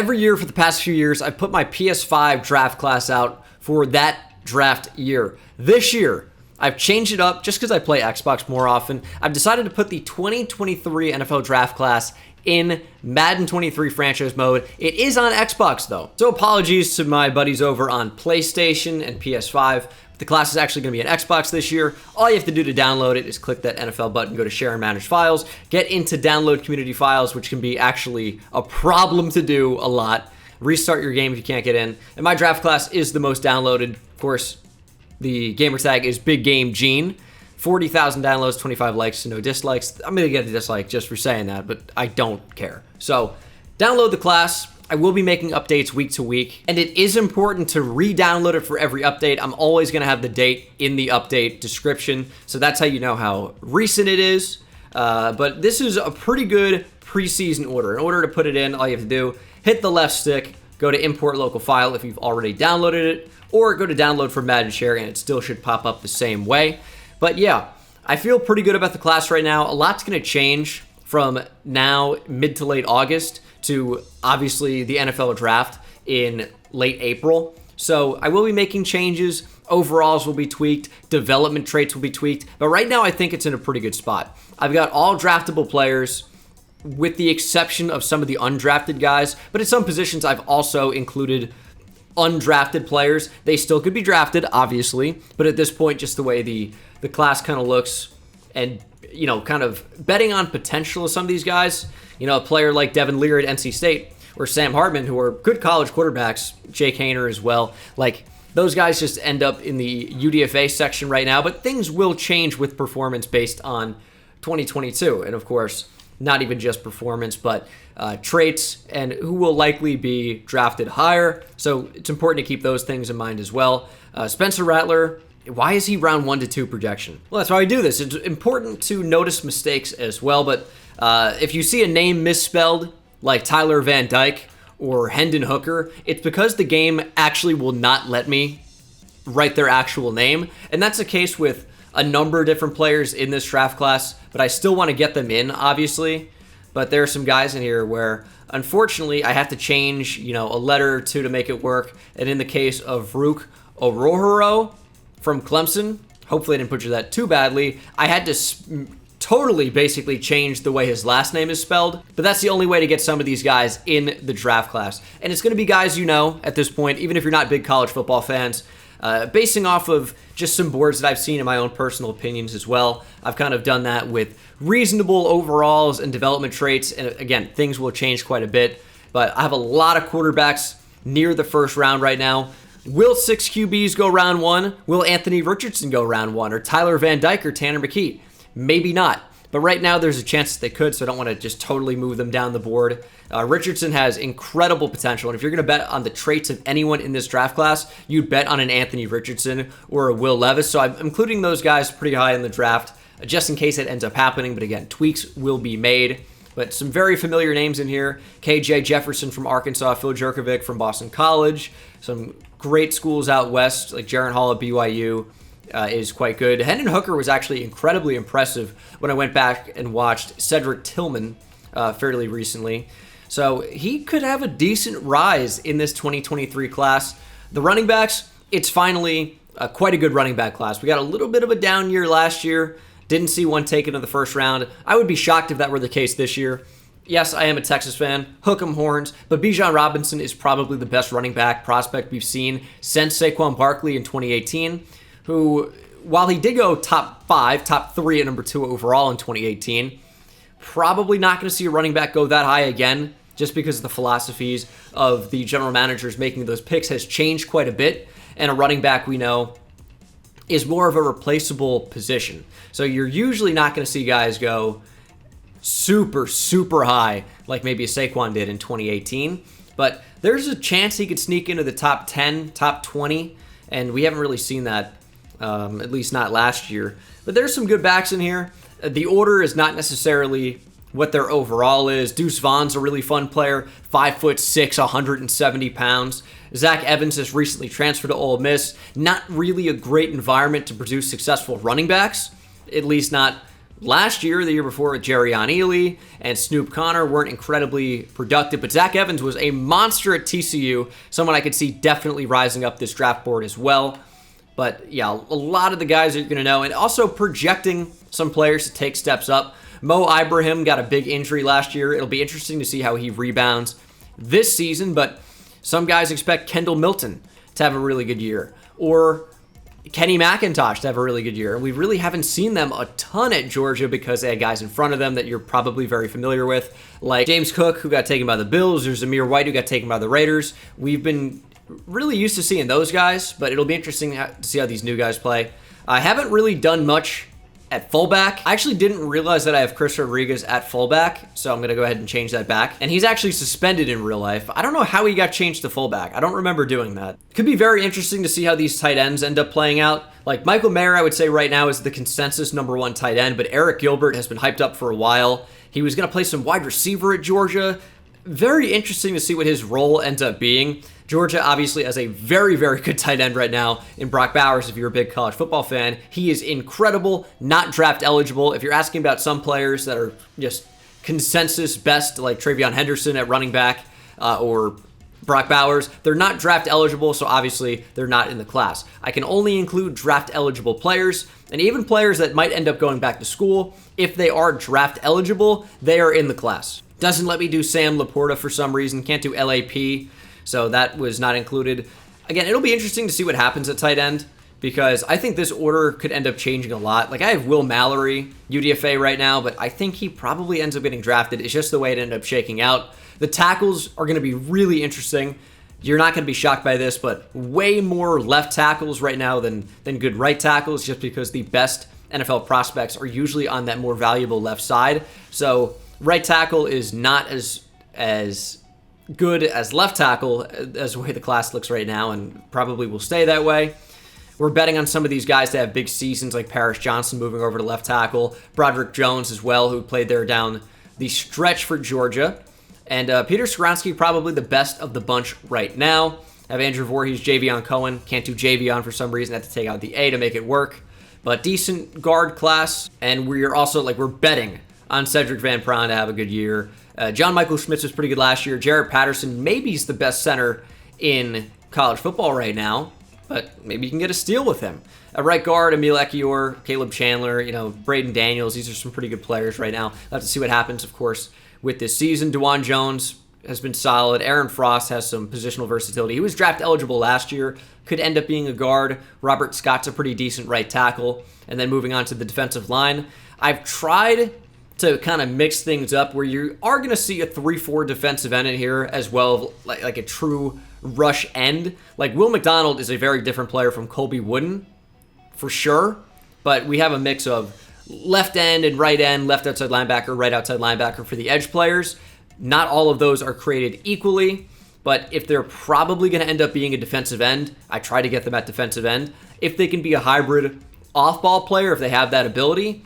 every year for the past few years, I've put my PS5 draft class out for that draft year. This year, I've changed it up just because I play Xbox more often. I've decided to put the 2023 NFL draft class in Madden 23 franchise mode. It is on Xbox though, so apologies to my buddies over on PlayStation and PS5. The class is actually going to be an Xbox this year. All you have to do to download it is click that NFL button, go to share and manage files, get into download community files, which can be actually a problem to do a lot. Restart your game if you can't get in. And my draft class is the most downloaded. Of course, the gamer tag is Big Game Gene. 40,000 downloads, 25 likes, no dislikes. I'm going to get a dislike just for saying that, but I don't care. So download the class. I will be making updates week to week, and it is important to re-download it for every update. I'm always going to have the date in the update description, so that's how you know how recent it is. But this is a pretty good preseason order. In order to put it in, all you have to do, hit the left stick, go to import local file if you've already downloaded it, or go to download for Madden Share, and it still should pop up the same way. But yeah, I feel pretty good about the class right now. A lot's going to change from now mid to late August to obviously the NFL draft in late April. So I will be making changes. Overalls will be tweaked. Development traits will be tweaked. But right now I think it's in a pretty good spot. I've got all draftable players with the exception of some of the undrafted guys. But at some positions I've also included undrafted players. They still could be drafted, obviously. But at this point, just the way the class kind of looks and, you know, kind of betting on potential of some of these guys. You know, a player like Devin Lear at NC State or Sam Hartman, who are good college quarterbacks, Jake Haener as well. Like, those guys just end up in the UDFA section right now, but things will change with performance based on 2022. And of course, not even just performance, but traits and who will likely be drafted higher. So it's important to keep those things in mind as well. Spencer Rattler, why is he round 1 to 2 projection? Well, that's why I do this. It's important to notice mistakes as well, but if you see a name misspelled, like Tyler Van Dyke or Hendon Hooker, it's because the game actually will not let me write their actual name. And that's the case with a number of different players in this draft class, but I still want to get them in, obviously. But there are some guys in here where, unfortunately, I have to change, you know, a letter or two to make it work. And in the case of Rook Orohoro from Clemson, hopefully I didn't butcher that too badly, I had to totally basically change the way his last name is spelled. But that's the only way to get some of these guys in the draft class. And it's going to be guys you know at this point, even if you're not big college football fans. Basing off of just some boards that I've seen in my own personal opinions as well. I've kind of done that with reasonable overalls and development traits. And again, things will change quite a bit. But I have a lot of quarterbacks near the first round right now. Will 6 QBs go round 1? Will Anthony Richardson go round 1? Or Tyler Van Dyke or Tanner McKee? Maybe not. But right now there's a chance that they could, so I don't want to just totally move them down the board. Richardson has incredible potential, and if you're going to bet on the traits of anyone in this draft class, you'd bet on an Anthony Richardson or a Will Levis. So I'm including those guys pretty high in the draft, just in case it ends up happening. But again, tweaks will be made. But some very familiar names in here. KJ Jefferson from Arkansas, Phil Jurkovic from Boston College. Some great schools out west, like Jaron Hall at BYU. Is quite good. Hendon Hooker was actually incredibly impressive when I went back and watched Cedric Tillman fairly recently. So he could have a decent rise in this 2023 class. The running backs, it's finally quite a good running back class. We got a little bit of a down year last year. Didn't see one taken in the first round. I would be shocked if that were the case this year. Yes, I am a Texas fan. Hook 'em horns. But Bijan Robinson is probably the best running back prospect we've seen since Saquon Barkley in 2018. Who, while he did go top 5, top 3 at number 2 overall in 2018, probably not going to see a running back go that high again, just because the philosophies of the general managers making those picks has changed quite a bit, and a running back, we know, is more of a replaceable position. So you're usually not going to see guys go super, super high, like maybe a Saquon did in 2018, but there's a chance he could sneak into the top 10, top 20, and we haven't really seen that. At least not last year. But there's some good backs in here. The order is not necessarily what their overall is. Deuce Vaughn's a really fun player, 5'6", 170 pounds. Zach Evans has recently transferred to Ole Miss. Not really a great environment to produce successful running backs, at least not last year, the year before, Jerrion Ealy and Snoop Connor weren't incredibly productive, but Zach Evans was a monster at TCU, someone I could see definitely rising up this draft board as well. But yeah, a lot of the guys that you're going to know, and also projecting some players to take steps up. Mo Ibrahim got a big injury last year. It'll be interesting to see how he rebounds this season, but some guys expect Kendall Milton to have a really good year, or Kenny McIntosh to have a really good year. And we really haven't seen them a ton at Georgia because they had guys in front of them that you're probably very familiar with, like James Cook, who got taken by the Bills, or Zamir White, who got taken by the Raiders. We've been really used to seeing those guys, but it'll be interesting to see how these new guys play. I haven't really done much at fullback. I actually didn't realize that I have Chris Rodriguez at fullback, so I'm going to go ahead and change that back. And he's actually suspended in real life. I don't know how he got changed to fullback. I don't remember doing that. Could be very interesting to see how these tight ends end up playing out. Like Michael Mayer, I would say right now is the consensus #1 tight end, but Eric Gilbert has been hyped up for a while. He was going to play some wide receiver at Georgia. Very interesting to see what his role ends up being. Georgia obviously has a very, very good tight end right now in Brock Bowers, if you're a big college football fan. He is incredible, not draft eligible. If you're asking about some players that are just consensus best, like Travion Henderson at running back or Brock Bowers, they're not draft eligible, so obviously they're not in the class. I can only include draft eligible players, and even players that might end up going back to school. If they are draft eligible, they are in the class. Doesn't let me do Sam Laporta for some reason, can't do LAP. So that was not included. Again, it'll be interesting to see what happens at tight end because I think this order could end up changing a lot. Like I have Will Mallory, UDFA right now, but I think he probably ends up getting drafted. It's just the way it ended up shaking out. The tackles are going to be really interesting. You're not going to be shocked by this, but way more left tackles right now than good right tackles just because the best NFL prospects are usually on that more valuable left side. So right tackle is not as good as left tackle as the way the class looks right now, and probably will stay that way. We're betting on some of these guys to have big seasons, like Paris Johnson moving over to left tackle, Broderick Jones as well, who played there down the stretch for Georgia, and Peter Skoronski, probably the best of the bunch right now. I have Andrew Voorhees, Javion Cohen. Can't do Javion for some reason. I have to take out the A to make it work, but decent guard class, and we're also we're betting on Cedric Van Pran to have a good year. John Michael Schmitz was pretty good last year. Jaret Patterson maybe is the best center in college football right now, but maybe you can get a steal with him. At right guard, Emil Ekiyor, Caleb Chandler, Braden Daniels. These are some pretty good players right now. We'll have to see what happens, of course, with this season. DeJuan Jones has been solid. Aaron Frost has some positional versatility. He was draft eligible last year. Could end up being a guard. Robert Scott's a pretty decent right tackle. And then moving on to the defensive line, I've tried to kind of mix things up where you are going to see a 3-4 defensive end in here as well, like a true rush end. Like Will McDonald is a very different player from Colby Wooden, for sure, but we have a mix of left end and right end, left outside linebacker, right outside linebacker for the edge players. Not all of those are created equally, but if they're probably going to end up being a defensive end, I try to get them at defensive end. If they can be a hybrid off-ball player, if they have that ability,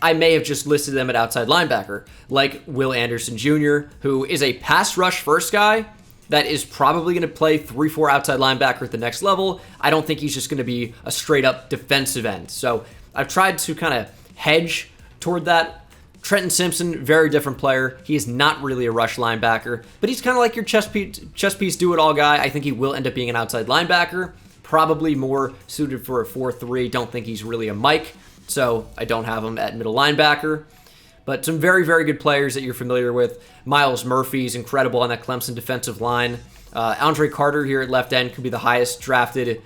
I may have just listed them at outside linebacker, like Will Anderson Jr., who is a pass rush first guy that is probably going to play 3-4 outside linebacker at the next level. I don't think he's just going to be a straight-up defensive end. So I've tried to kind of hedge toward that. Trenton Simpson, very different player. He is not really a rush linebacker, but he's kind of like your chess piece do-it-all guy. I think he will end up being an outside linebacker, probably more suited for a 4-3. Don't think he's really a Mike, so I don't have him at middle linebacker. But some very, very good players that you're familiar with. Miles Murphy's incredible on that Clemson defensive line. Andre Carter here at left end could be the highest drafted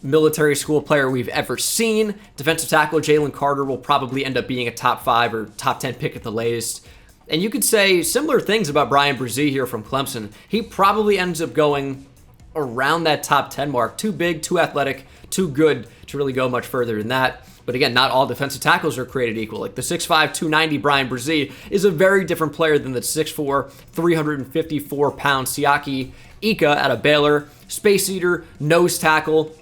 military school player we've ever seen. Defensive tackle Jalen Carter will probably end up being a top 5 or top 10 pick at the latest. And you could say similar things about Brian Brzee here from Clemson. He probably ends up going around that top 10 mark. Too big, too athletic, too good to really go much further than that. But again, not all defensive tackles are created equal. Like the 6'5", 290 Brian Brzee is a very different player than the 6'4", 354-pound Siaki Ika out of Baylor. Space eater, nose tackle.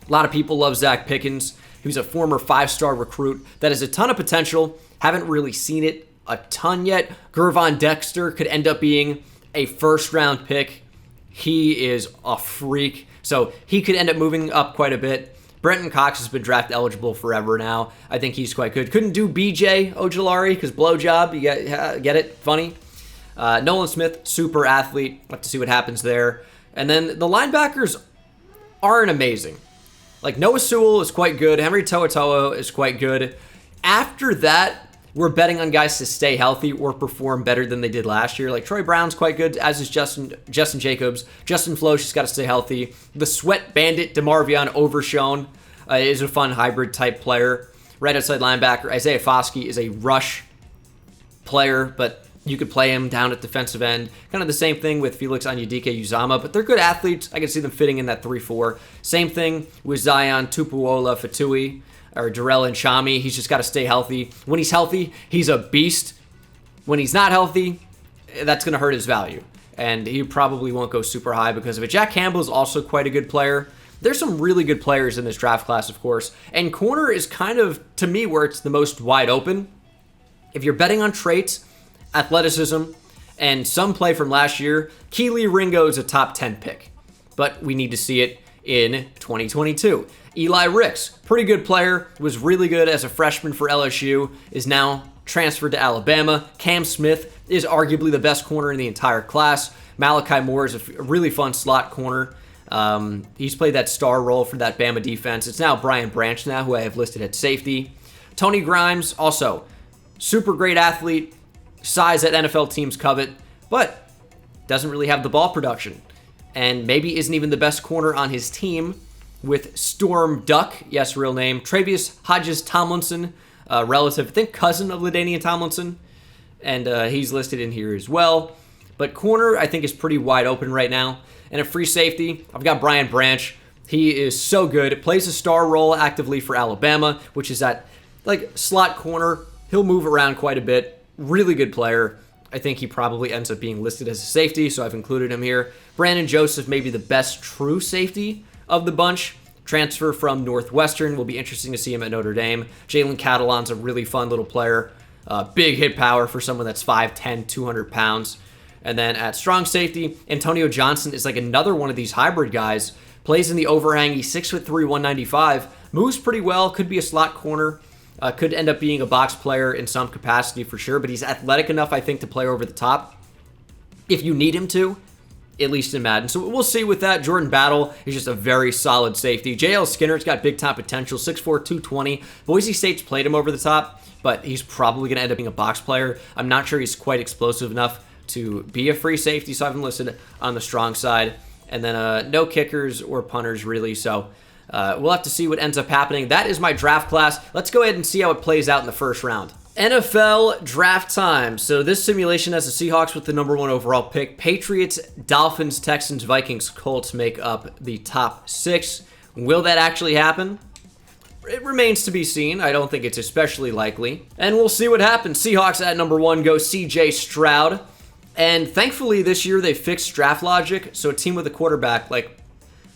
A lot of people love Zach Pickens. He was a former 5-star recruit that has a ton of potential. Haven't really seen it a ton yet. Gervon Dexter could end up being a first-round pick. He is a freak. So he could end up moving up quite a bit. Brenton Cox has been draft eligible forever now. I think he's quite good. Couldn't do BJ Ojulari because blowjob. You get it? Funny. Nolan Smith, super athlete. We'll have to see what happens there. And then the linebackers aren't amazing. Like Noah Sewell is quite good. Henry To'oTo'o is quite good. After that, we're betting on guys to stay healthy or perform better than they did last year. Like Troy Brown's quite good, as is Justin Jacobs. Justin Flo's just got to stay healthy. The sweat bandit DeMarvion Overshown is a fun hybrid type player. Right outside linebacker, Isaiah Foskey is a rush player, but you could play him down at defensive end. Kind of the same thing with Felix Anyudike-Uzama, but they're good athletes. I can see them fitting in that 3-4. Same thing with Zion Tupuola-Fatui or Darrell Nchami. He's just got to stay healthy. When he's healthy, he's a beast. When he's not healthy, that's going to hurt his value. And he probably won't go super high because of it. Jack Campbell is also quite a good player. There's some really good players in this draft class, of course. And corner is kind of, to me, where it's the most wide open. If you're betting on traits, athleticism, and some play from last year, Kelee Ringo is a top 10 pick. But we need to see it in 2022. Eli Ricks, pretty good player, was really good as a freshman for LSU, is now transferred to Alabama. Cam Smith is arguably the best corner in the entire class. Malachi Moore is a really fun slot corner. He's played that star role for that Bama defense. It's now Brian Branch now, who I have listed at safety. Tony Grimes, also super great athlete, size that NFL teams covet, but doesn't really have the ball production. And maybe isn't even the best corner on his team with Storm Duck, yes, real name, Travius Hodges Tomlinson, relative, I think cousin of LaDainian Tomlinson, and he's listed in here as well. But corner, I think, is pretty wide open right now. And a free safety, I've got Brian Branch. He is so good. Plays a star role actively for Alabama, which is that like slot corner. He'll move around quite a bit. Really good player. I think he probably ends up being listed as a safety, so I've included him here. Brandon Joseph may be the best true safety of the bunch. Transfer from Northwestern. Will be interesting to see him at Notre Dame. Jalen Catalon's a really fun little player. Big hit power for someone that's 5'10", 200 pounds. And then at strong safety, Antonio Johnson is like another one of these hybrid guys. Plays in the overhang. He's 6'3", 195. Moves pretty well. Could be a slot corner. Could end up being a box player in some capacity for sure. But he's athletic enough, I think, to play over the top if you need him to, at least in Madden. So we'll see with that. Jordan Battle is just a very solid safety. J.L. Skinner's got big time potential. 6'4", 220. Boise State's played him over the top, but he's probably going to end up being a box player. I'm not sure he's quite explosive enough to be a free safety, so I have him listed on the strong side. And then no kickers or punters, really, so we'll have to see what ends up happening. That is my draft class. Let's go ahead and see how it plays out in the first round. NFL draft time. So this simulation has the Seahawks with the number 1 overall pick. Patriots, Dolphins, Texans, Vikings, Colts make up the top 6. Will that actually happen? It remains to be seen. I don't think it's especially likely. And we'll see what happens. Seahawks at number 1 go C.J. Stroud. And thankfully this year they fixed draft logic. So a team with a quarterback like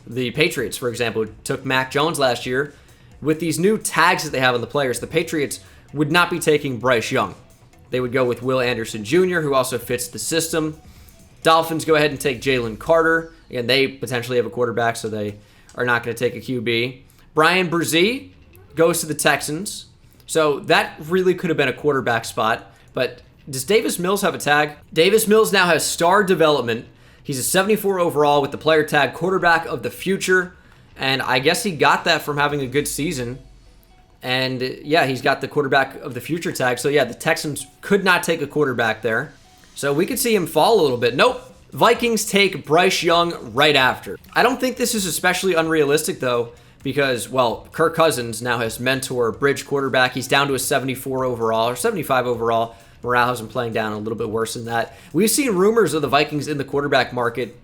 the Patriots, for example, took Mac Jones last year. With these new tags that they have on the players, the Patriots would not be taking Bryce Young. They would go with Will Anderson Jr., who also fits the system. Dolphins go ahead and take Jalen Carter. Again, they potentially have a quarterback, so they are not going to take a QB. Brian Brzee goes to the Texans. So that really could have been a quarterback spot. But does Davis Mills have a tag? Davis Mills now has star development. He's a 74 overall with the player tag quarterback of the future. And I guess he got that from having a good season. And yeah, he's got the quarterback of the future tag. So yeah, the Texans could not take a quarterback there. So we could see him fall a little bit. Nope. Vikings take Bryce Young right after. I don't think this is especially unrealistic though, because, well, Kirk Cousins now has mentor, bridge quarterback. He's down to a 74 overall or 75 overall. Morale has been playing down a little bit worse than that. We've seen rumors of the Vikings in the quarterback market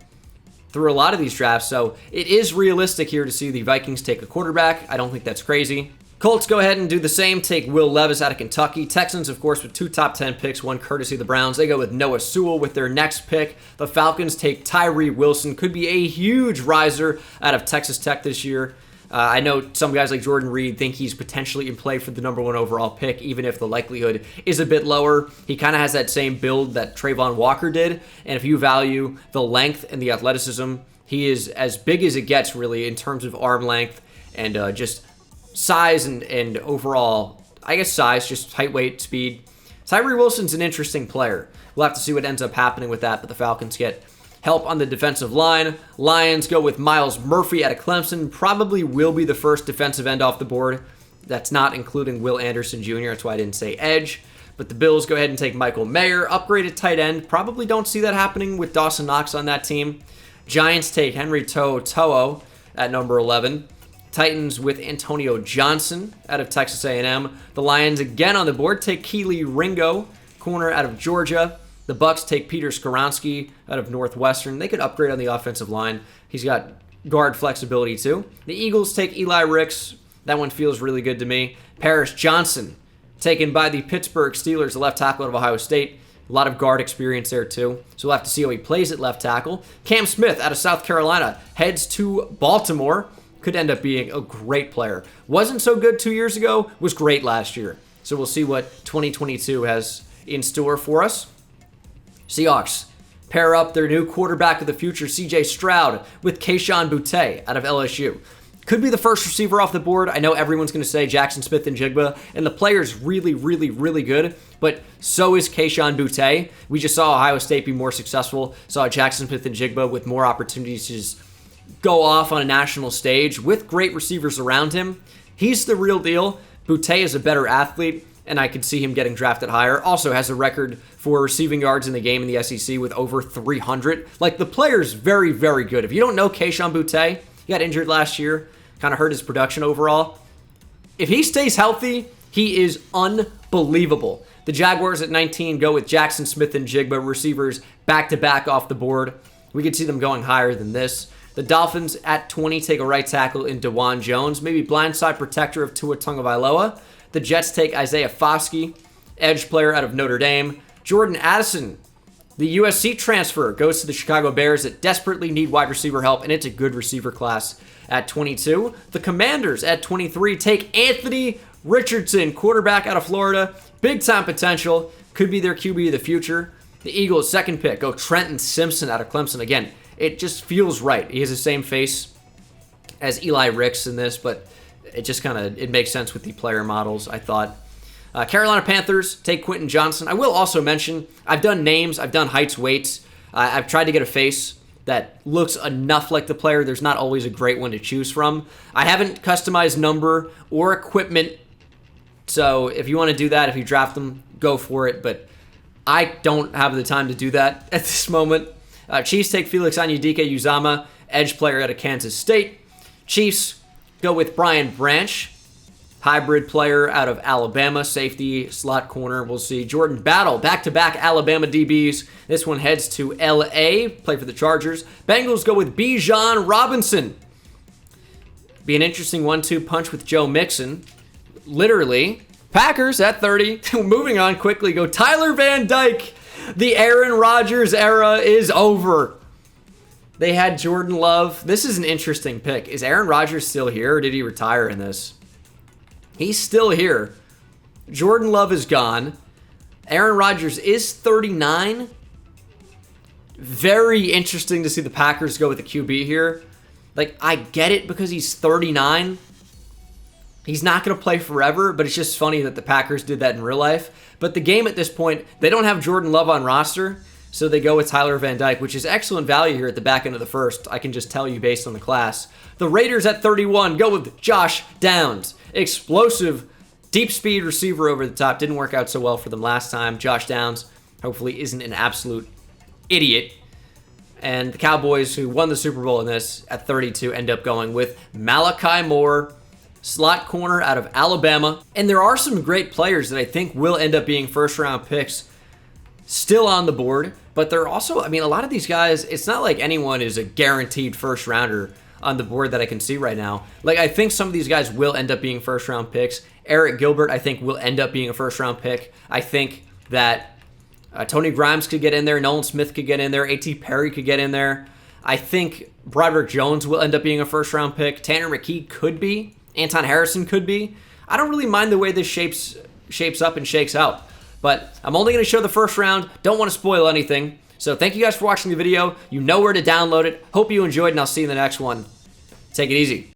through a lot of these drafts, so it is realistic here to see the Vikings take a quarterback. I don't think that's crazy. Colts go ahead and do the same, take Will Levis out of Kentucky. Texans, of course, with 2 top 10 picks, one courtesy of the Browns. They go with Noah Sewell with their next pick. The Falcons take Tyree Wilson. Could be a huge riser out of Texas Tech this year. I know some guys like Jordan Reed think he's potentially in play for the number 1 overall pick, even if the likelihood is a bit lower. He kind of has that same build that Trayvon Walker did, and if you value the length and the athleticism, He is as big as it gets, really, in terms of arm length and just size and overall, I guess size, just height, weight, speed. Tyree Wilson's an interesting player. We'll have to see what ends up happening with that, but the Falcons get help on the defensive line. Lions go with Miles Murphy out of Clemson. Probably will be the first defensive end off the board. That's not including Will Anderson Jr. That's why I didn't say edge. But the Bills go ahead and take Michael Mayer, upgraded tight end. Probably don't see that happening with Dawson Knox on that team. Giants take Henry To'o at number 11. Titans with Antonio Johnson out of Texas A&M. The Lions again on the board take Keely Ringo, corner out of Georgia. The Bucks take Peter Skoronski out of Northwestern. They could upgrade on the offensive line. He's got guard flexibility too. The Eagles take Eli Ricks. That one feels really good to me. Paris Johnson, taken by the Pittsburgh Steelers, the left tackle out of Ohio State. A lot of guard experience there too. So we'll have to see how he plays at left tackle. Cam Smith out of South Carolina heads to Baltimore. Could end up being a great player. Wasn't so good 2 years ago, was great last year. So we'll see what 2022 has in store for us. Seahawks pair up their new quarterback of the future, CJ Stroud, with Kayshon Boutte out of LSU. Could be the first receiver off the board. I know everyone's going to say Jackson Smith-Njigba, and the player's really, really, really good, but so is Kayshon Boutte. We just saw Ohio State be more successful, saw Jackson Smith-Njigba with more opportunities to just go off on a national stage with great receivers around him. He's the real deal. Boutte is a better athlete, and I could see him getting drafted higher. Also has a record for receiving yards in the game in the SEC with over 300. Like, the player's very, very good. If you don't know Kayshon Boutte, he got injured last year, kind of hurt his production overall. If he stays healthy, he is unbelievable. The Jaguars at 19 go with Jackson Smith-Njigba, receivers back-to-back off the board. We could see them going higher than this. The Dolphins at 20 take a right tackle in DeJuan Jones, maybe blindside protector of Tua Tagovailoa. The Jets take Isaiah Foskey, edge player out of Notre Dame. Jordan Addison, the USC transfer, goes to the Chicago Bears that desperately need wide receiver help, and it's a good receiver class at 22. The Commanders at 23 take Anthony Richardson, quarterback out of Florida. Big time potential, could be their QB of the future. The Eagles, second pick, go Trenton Simpson out of Clemson. Again, it just feels right. He has the same face as Eli Ricks in this, but it just kind of, it makes sense with the player models, I thought. Carolina Panthers take Quentin Johnson. I will also mention, I've done names, I've done heights, weights. I've tried to get a face that looks enough like the player. There's not always a great one to choose from. I haven't customized number or equipment, so if you want to do that, if you draft them, go for it, but I don't have the time to do that at this moment. Chiefs take Felix Anyudike-Uzama, edge player out of Kansas State. Chiefs go with Brian Branch, hybrid player out of Alabama, safety, slot corner. We'll see. Jordan Battle, back-to-back Alabama DBs. This one heads to L.A., play for the Chargers. Bengals go with Bijan Robinson. Be an interesting 1-2 punch with Joe Mixon. Literally. Packers at 30. Moving on quickly, go Tyler Van Dyke. The Aaron Rodgers era is over. They had Jordan Love. This is an interesting pick. Is Aaron Rodgers still here, or did he retire in this? He's still here. Jordan Love is gone. Aaron Rodgers is 39. Very interesting to see the Packers go with the QB here. Like, I get it because he's 39. He's not going to play forever, but it's just funny that the Packers did that in real life. But the game at this point, they don't have Jordan Love on roster, so they go with Tyler Van Dyke, which is excellent value here at the back end of the first. I can just tell you based on the class. The Raiders at 31 go with Josh Downs. Explosive, deep speed receiver over the top. Didn't work out so well for them last time. Josh Downs hopefully isn't an absolute idiot. And the Cowboys, who won the Super Bowl in this, at 32 end up going with Malachi Moore, slot corner out of Alabama. And there are some great players that I think will end up being first-round picks still on the board. But they're also, I mean, a lot of these guys, it's not like anyone is a guaranteed first-rounder on the board that I can see right now. Like, I think some of these guys will end up being first-round picks. Eric Gilbert, I think, will end up being a first-round pick. I think that Tony Grimes could get in there. Nolan Smith could get in there. A.T. Perry could get in there. I think Broderick Jones will end up being a first-round pick. Tanner McKee could be. Anton Harrison could be. I don't really mind the way this shapes up and shakes out. But I'm only going to show the first round. Don't want to spoil anything. So thank you guys for watching the video. You know where to download it. Hope you enjoyed, and I'll see you in the next one. Take it easy.